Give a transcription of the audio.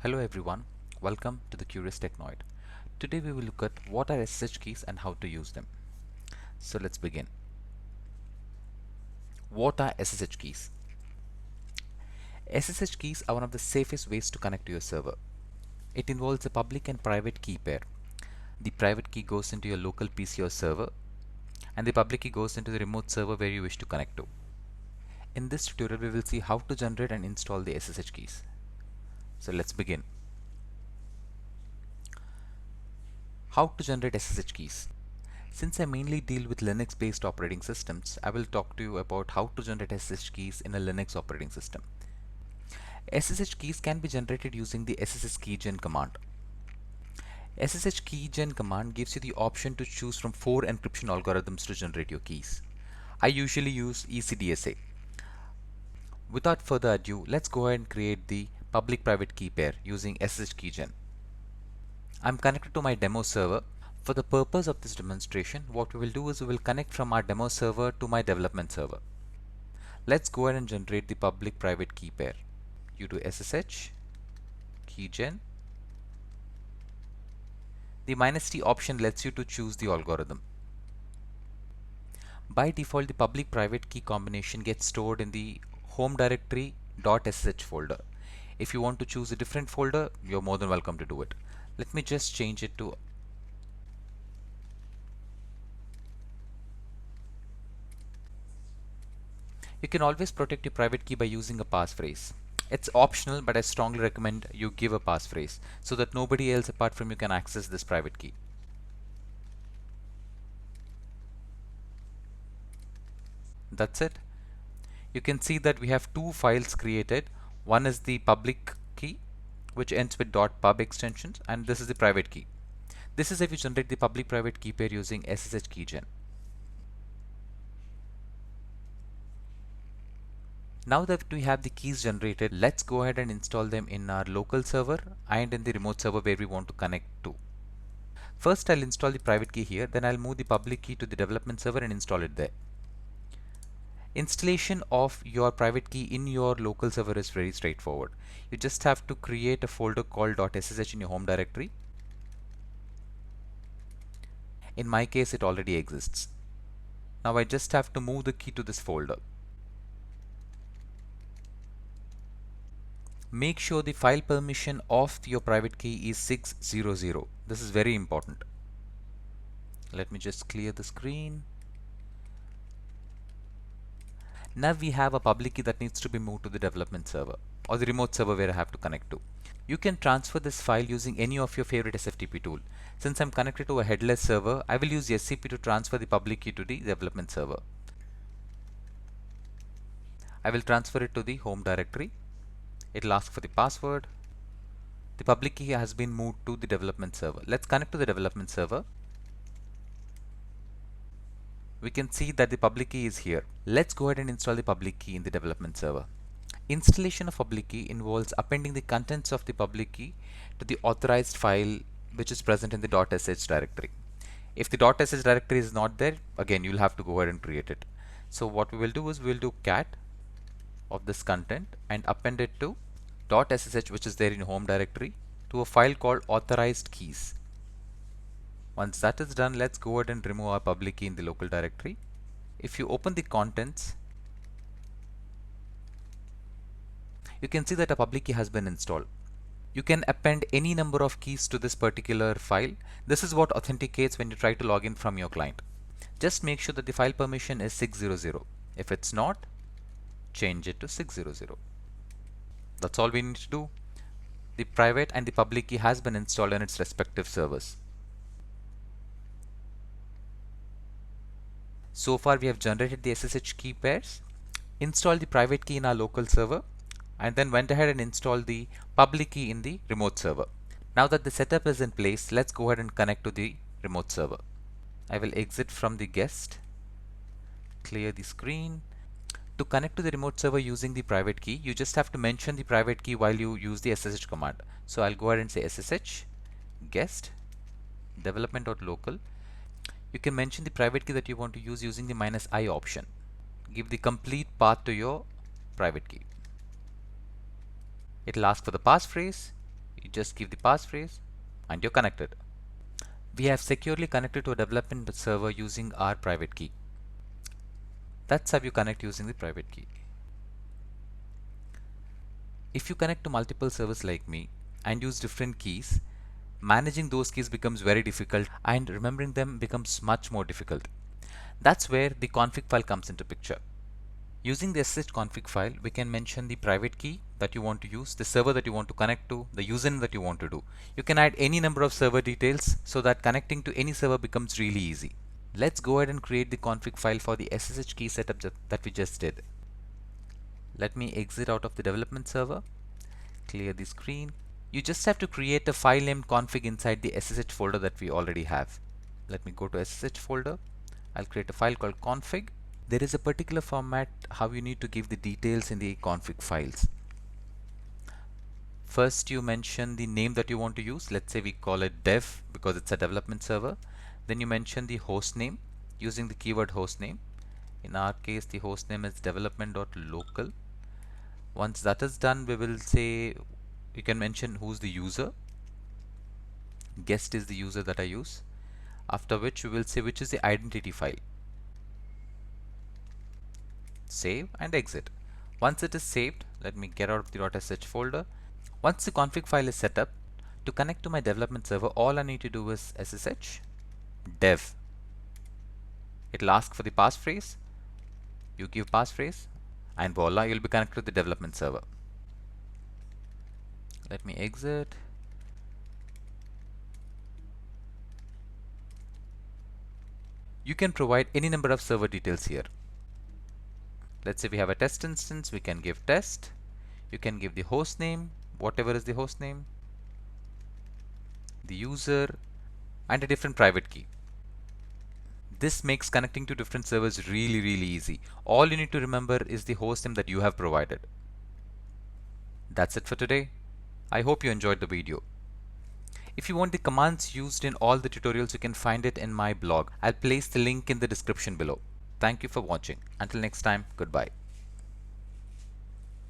Hello everyone, welcome to the Curious Technoid. Today we will look at what are SSH keys and how to use them. So let's begin. What are SSH keys? SSH keys are one of the safest ways to connect to your server. It involves a public and private key pair. The private key goes into your local PC or server, and the public key goes into the remote server where you wish to connect to. In this tutorial we will see how to generate and install the SSH keys. So let's begin. How to generate SSH keys? Since I mainly deal with Linux-based operating systems, I will talk to you about how to generate SSH keys in a Linux operating system. SSH keys can be generated using the SSH keygen command. SSH keygen command gives you the option to choose from 4 encryption algorithms to generate your keys. I usually use ECDSA. Without further ado, let's go ahead and create the public-private key pair using SSH keygen. I'm connected to my demo server. For the purpose of this demonstration, what we will do is we will connect from our demo server to my development server. Let's go ahead and generate the public-private key pair. You do SSH keygen. The -t option lets you to choose the algorithm. By default, the public-private key combination gets stored in the home directory .sh folder. If you want to choose a different folder, you're more than welcome to do it. Let me just change it to You can always protect your private key by using a passphrase. It's optional, but I strongly recommend you give a passphrase so that nobody else apart from you can access this private key. That's it. You can see that we have two files created. One is the public key, which ends with .pub extensions, and this is the private key. This is if you generate the public-private key pair using SSH keygen. Now that we have the keys generated, let's go ahead and install them in our local server and in the remote server where we want to connect to. First, I'll install the private key here, then I'll move the public key to the development server and install it there. Installation of your private key in your local server is very straightforward. You just have to create a folder called .sh in your home directory. In my case, it already exists. Now I just have to move the key to this folder. Make sure the file permission of your private key is 600. This is very important. Let me just clear the screen. Now we have a public key that needs to be moved to the development server or the remote server where I have to connect to. You can transfer this file using any of your favorite SFTP tool. Since I'm connected to a headless server, I will use SCP to transfer the public key to the development server. I will transfer it to the home directory. It will ask for the password. The public key has been moved to the development server. Let's connect to the development server. We can see that the public key is here. Let's go ahead and install the public key in the development server. Installation of public key involves appending the contents of the public key to the authorized file which is present in the .sh directory. If the .sh directory is not there, again you'll have to go ahead and create it. So what we will do is we'll do cat of this content and append it to .sh, which is there in home directory, to a file called authorized keys. Once that is done, let's go ahead and remove our public key in the local directory. If you open the contents, you can see that a public key has been installed. You can append any number of keys to this particular file. This is what authenticates when you try to log in from your client. Just make sure that the file permission is 600. If it's not, change it to 600. That's all we need to do. The private and the public key has been installed on its respective servers. So far we have generated the SSH key pairs, installed the private key in our local server, and then went ahead and installed the public key in the remote server. Now that the setup is in place, let's go ahead and connect to the remote server. I will exit from the guest, clear the screen. To connect to the remote server using the private key, you just have to mention the private key while you use the SSH command. So I'll go ahead and say SSH guest development.local. You can mention the private key that you want to use using the -i option. Give the complete path to your private key. It will ask for the passphrase. You just give the passphrase and you're connected. We have securely connected to a development server using our private key. That's how you connect using the private key. If you connect to multiple servers like me and use different keys, managing those keys becomes very difficult and remembering them becomes much more difficult. That's where the config file comes into picture. Using the SSH config file, we can mention the private key that you want to use, the server that you want to connect to, the username that you want to do. You can add any number of server details so that connecting to any server becomes really easy. Let's go ahead and create the config file for the SSH key setup that we just did. Let me exit out of the development server, clear the screen. You just have to create a file named config inside the SSH folder that we already have. Let me go to SSH folder. I'll create a file called config. There is a particular format how you need to give the details in the config files. First, you mention the name that you want to use. Let's say we call it dev because it's a development server. Then you mention the host name using the keyword host name. In our case, the host name is development.local. Once that is done, we will say you can mention who's the user. Guest is the user that I use. After which we will say which is the identity file. Save and exit. Once it is saved, let me get out of the .sh folder. Once the config file is set up, to connect to my development server, all I need to do is ssh dev. It'll ask for the passphrase. You give passphrase and voila, you'll be connected to the development server. Let me exit. You can provide any number of server details here. Let's say we have a test instance, we can give test. You can give the host name, whatever is the host name, the user, and a different private key. This makes connecting to different servers really easy. All you need to remember is the host name that you have provided. That's it for today. I hope you enjoyed the video. If you want the commands used in all the tutorials, you can find it in my blog. I'll place the link in the description below. Thank you for watching. Until next time, goodbye.